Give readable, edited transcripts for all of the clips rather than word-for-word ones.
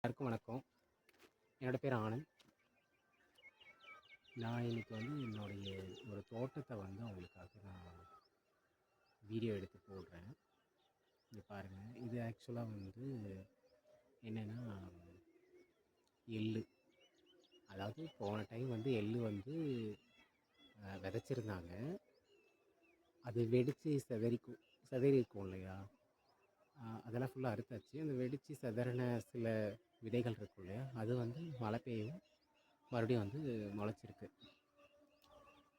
எல்லாருக்கும் வணக்கம். என்னோடய பேர் ஆனந்த். நான் இன்றைக்கி வந்து என்னுடைய ஒரு தோட்டத்தை வந்து அவங்களுக்காக நான் வீடியோ எடுத்து போடுறேன். இங்கே பாருங்கள், இது ஆக்சுவலாக வந்து என்னென்னா எள்ளு. அதாவது போன டைம் வந்து எள்ளு வந்து விதைச்சிருந்தாங்க. அது வெடித்து செதறிக்கும் இல்லையா, அதெல்லாம் ஃபுல்லாக அறுத்தாச்சு. அந்த வெடித்து செதறின சில விதைகள் இருக்கும் இல்லையா, அது வந்து மழை பெய்யும் மறுபடியும் வந்து முளைச்சிருக்கு.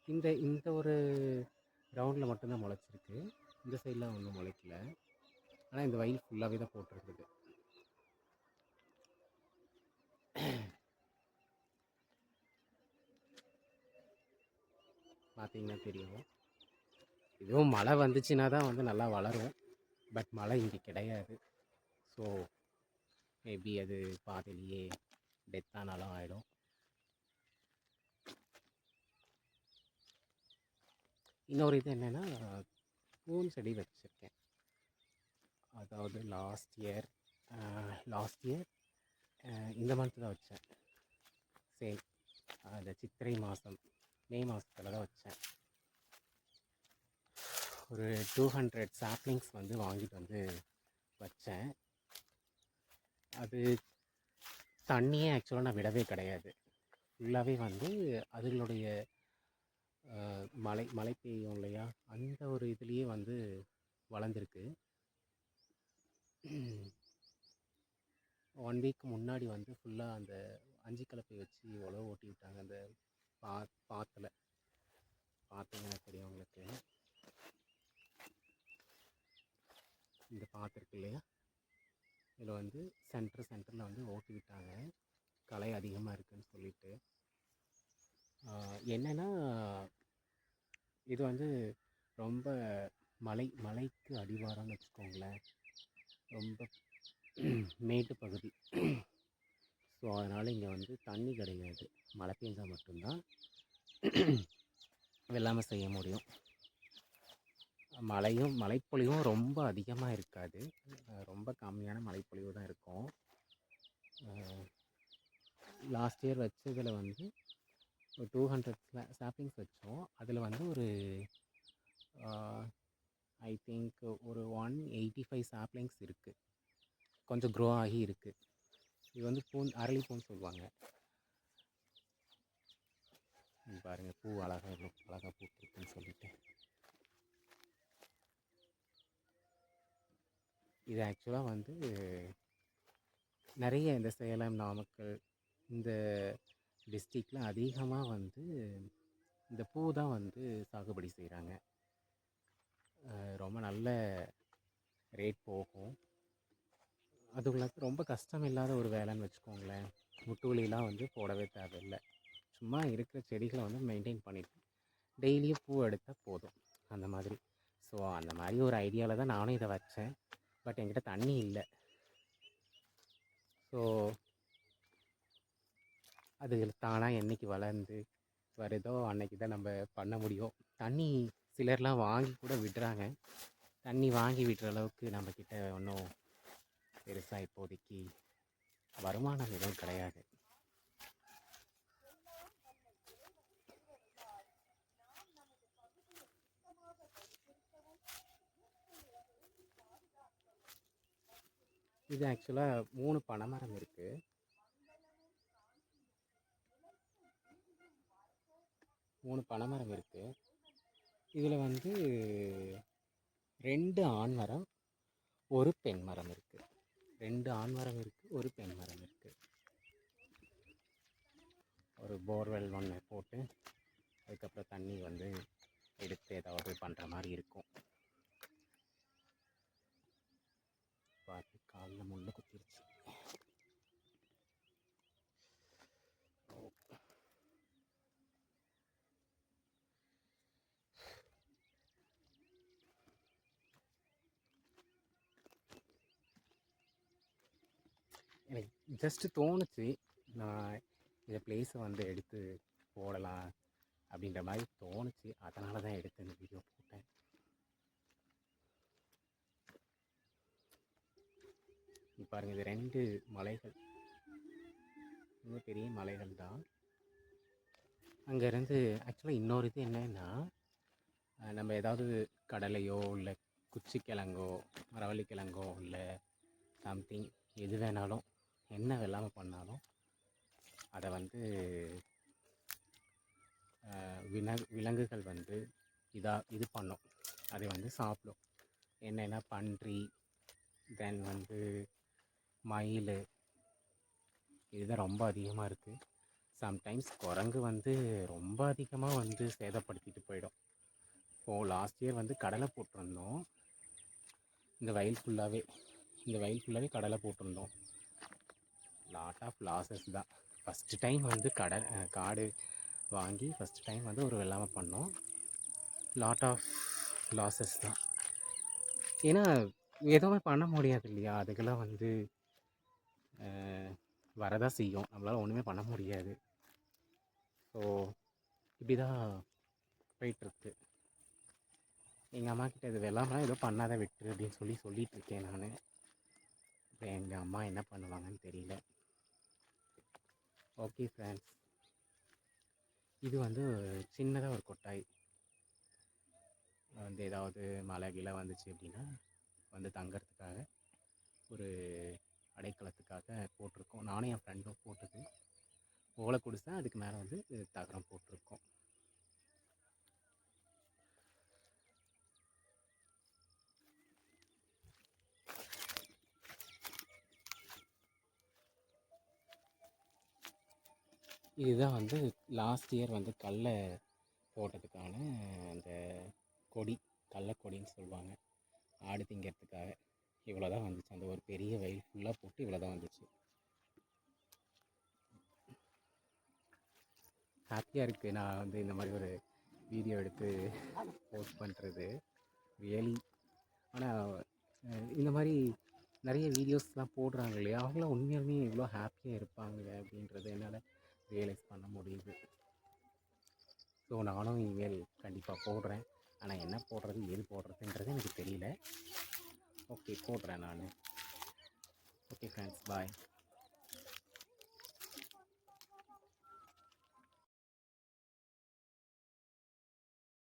இந்த இந்த ஒரு ரவுண்டில் மட்டும்தான் முளைச்சிருக்கு. இந்த சைடெலாம் ஒன்றும் முளைக்கல. ஆனால் இந்த வயல் ஃபுல்லாகவே தான் போட்டிருக்குது. பார்த்தீங்கன்னா தெரியும். இதுவும் மழை வந்துச்சுன்னா தான் வந்து நல்லா வளரும். பட் மழை இங்கே கிடையாது. ஸோ மேபி அது பாதிலேயே டெத்தானாலும் ஆகிடும். இன்னொரு இது என்னென்னா, பூன் செடி வச்சுருக்கேன். அதாவது லாஸ்ட் இயர் இந்த மந்த்து தான் வச்சேன். சேம் அந்த சித்திரை மாதம், மே மாதத்தில் தான் வச்சேன். ஒரு 200 சாப்ளிங்ஸ் வந்து வாங்கிட்டு வந்து வச்சேன். அது தண்ணியே ஆக்சுவலாக நான் விடவே கிடையாது. ஃபுல்லாகவே வந்து அதுகளுடைய மழை பெய்யும் இல்லையா, அந்த ஒரு இதுலேயே வந்து வளர்ந்துருக்கு. 1 வீக் முன்னாடி வந்து ஃபுல்லாக அந்த 5 கலப்பை வச்சு உழவு ஓட்டி விட்டாங்க. அந்த பாத்தில் பார்த்தீங்கன்னா தெரியும் உங்களுக்கு. இந்த பாத்து இருக்கு இல்லையா, இதில் வந்து சென்டரில் வந்து ஓட்டி விட்டாங்க, களை அதிகமாக இருக்குதுன்னு சொல்லிட்டு. என்னென்னா, இது வந்து ரொம்ப மலைக்கு அடிவாரம்னு வச்சுக்கோங்களேன். ரொம்ப மேட்டு பகுதி. ஸோ அதனால் இங்கே வந்து தண்ணி கிடையாது. மழை பெஞ்சால் மட்டும்தான் வெள்ளாமை செய்ய முடியும். மழைப்பொழிவும் ரொம்ப அதிகமாக இருக்காது. ரொம்ப கம்மியான மழைப்பொழிவு தான் இருக்கும். லாஸ்ட் இயர் வச்சதில் வந்து ஒரு 200 சாப்ளிங்ஸ் வச்சோம். அதில் வந்து ஒரு ஐ திங்க் ஒரு 185 சாப்ளிங்ஸ் இருக்குது. கொஞ்சம் க்ரோ ஆகி இருக்குது. இது வந்து அரளிப்பூன்னு சொல்லுவாங்க. பாருங்கள், பூ அழகாக பூத்துருக்குன்னு சொல்லிட்டு. இது ஆக்சுவலாக வந்து நிறைய இந்த சேலம், நாமக்கல் இந்த டிஸ்ட்ரிக்டில் அதிகமாக வந்து இந்த பூ தான் வந்து சாகுபடி செய்கிறாங்க. ரொம்ப நல்ல ரேட் போகும். அதுக்குள்ள ரொம்ப கஷ்டம் இல்லாத ஒரு வேலைன்னு வச்சுக்கோங்களேன். முட்டுவலிலாம் வந்து போடவே தேவையில்லை. சும்மா இருக்கிற செடிகளை வந்து மெயின்டைன் பண்ணிவிட்டு டெய்லியும் பூ எடுத்தால் போதும், அந்த மாதிரி. ஸோ அந்த மாதிரி ஒரு ஐடியாவில் தான் நானும் இதை வச்சேன். பட் என்கிட்ட தண்ணி இல்லை. ஸோ அது தானாக என்றைக்கு வளர்ந்து வருதோ அன்னைக்கு தான் நம்ம பண்ண முடியும். தண்ணி சிலர்லாம் வாங்கி கூட விடுறாங்க. தண்ணி வாங்கி விடுற அளவுக்கு நம்மக்கிட்ட ஒன்றும் பெருசாக இப்போதைக்கு வருமானம் எதுவும் கிடையாது. இது ஆக்சுவலாக 3 பனைமரம் இருக்குது. 3 பனைமரம் இருக்குது. இதில் வந்து 2 ஆண் மரம், 1 பெண் மரம் இருக்குது. 2 ஆண் மரம் இருக்குது, 1 பெண் மரம் இருக்குது. ஒரு போர்வெல் ஒன்று போட்டு அதுக்கப்புறம் தண்ணி வந்து எடுத்து ஏதாவது பண்ணுற மாதிரி இருக்கும். பார்த்து காலில் முள்ளு குத்திருச்சு. எனக்கு ஜஸ்ட்டு தோணுச்சு, நான் இந்த பிளேஸை வந்து எடுத்து போடலாம் அப்படின்ற மாதிரி தோணுச்சு. அதனால தான் எடுத்து இந்த வீடியோ போட்டேன். பாருங்கள், இது 2 மலைகள். சுற்றியுமே பெரிய மலைகள் தான். அங்கேருந்து ஆக்சுவலாக இன்னொரு இது என்னன்னா, நம்ம ஏதாவது கடலையோ இல்லை குச்சிக்கிழங்கோ மரவள்ளிக்கிழங்கோ இல்லை சம்திங் எது வேணாலும் என்ன வெள்ளாமல் பண்ணாலும் அதை வந்து விலங்குகள் வந்து இது பண்ணும், அதை வந்து சாப்பிடும். என்னென்னா பன்றி, தென் வந்து மயில், இதுதான் ரொம்ப அதிகமாக இருக்குது. சம்டைம்ஸ் குரங்கு வந்து ரொம்ப அதிகமாக வந்து சேதப்படுத்திட்டு போயிடும். இப்போது லாஸ்ட் இயர் வந்து கடலை போட்டிருந்தோம். இந்த வயல் ஃபுல்லாகவே கடலை போட்டிருந்தோம். லாட் ஆஃப் லாஸஸ் தான். ஃபஸ்ட்டு டைம் வந்து காடு வாங்கி ஃபஸ்ட்டு டைம் வந்து ஒரு வெள்ளாமை பண்ணோம். லாட் ஆஃப் லாஸஸ் தான். ஏன்னா எதுவுமே பண்ண முடியாது இல்லையா, அதுக்கெல்லாம் வந்து வரதான் செய்யும், நம்மளால் ஒன்றுமே பண்ண முடியாது. ஸோ இப்படி தான் போயிட்டுருக்கு. எங்கள் அம்மாக்கிட்ட இது வெள்ளாமெலாம் ஏதோ பண்ணாத விட்டுரு அப்படின்னு சொல்லிகிட்ருக்கேன் நான். இப்போ எங்கள் அம்மா என்ன பண்ணுவாங்கன்னு தெரியல. ஓகே ஃப்ரெண்ட்ஸ், இது வந்து சின்னதாக ஒரு கொட்டாய். வந்து ஏதாவது மழை கிளை வந்துச்சு அப்படின்னா வந்து தங்கிறதுக்காக ஒரு அடைக்கலத்துக்காக போட்டிருக்கோம். நானும் என் ஃப்ரெண்டும் போட்டது ஓலை குடிசை, அதுக்கு மேலே வந்து தகரம் போட்டிருக்கோம். இதுதான் வந்து லாஸ்ட் இயர் வந்து கடலை போட்டதுக்கான அந்த கொடி, கடலக்கொடின்னு சொல்லுவாங்க. ஆடு திங்கிறதுக்காக இவ்வளோ தான் வந்துச்சு. அந்த ஒரு பெரிய வயல் ஃபுல்லாக போட்டு இவ்வளோ தான் வந்துச்சு. ஹாப்பியாக இருக்குது நான் வந்து இந்த மாதிரி ஒரு வீடியோ எடுத்து போஸ்ட் பண்ணுறது ரியலி. ஆனால் இந்த மாதிரி நிறைய வீடியோஸ்லாம் போடுறாங்க இல்லையா, அவங்களாம் உண்மையாலுமே இவ்வளோ ஹாப்பியாக இருப்பாங்க அப்படின்றது என்னால் ரியலைஸ் பண்ண முடியுது. ஸோ நானும் இனிமேல் கண்டிப்பாக போடுறேன். ஆனால் என்ன போடுறது எது போடுறதுன்றது எனக்கு தெரியல. ஓகே, போடுறேன் நான். ஓகே ஃப்ரெண்ட்ஸ், பாய்.